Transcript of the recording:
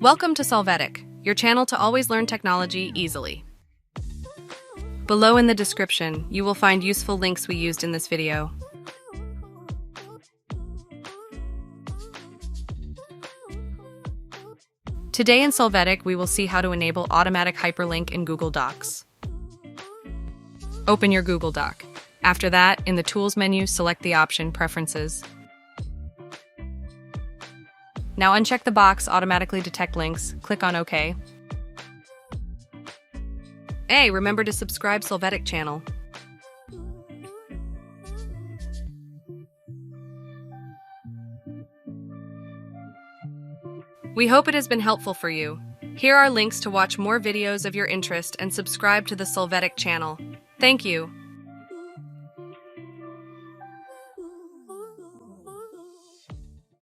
Welcome to Solvetic, your channel to always learn technology easily. Below in the description, you will find useful links we used in this video. Today in Solvetic, we will see how to enable automatic hyperlink in Google Docs. Open your Google Doc. After that, in the Tools menu, select the option Preferences. Now uncheck the box Automatically Detect Links, click on OK. Hey, remember to subscribe Solvetic channel. We hope it has been helpful for you. Here are links to watch more videos of your interest and subscribe to the Solvetic channel. Thank you.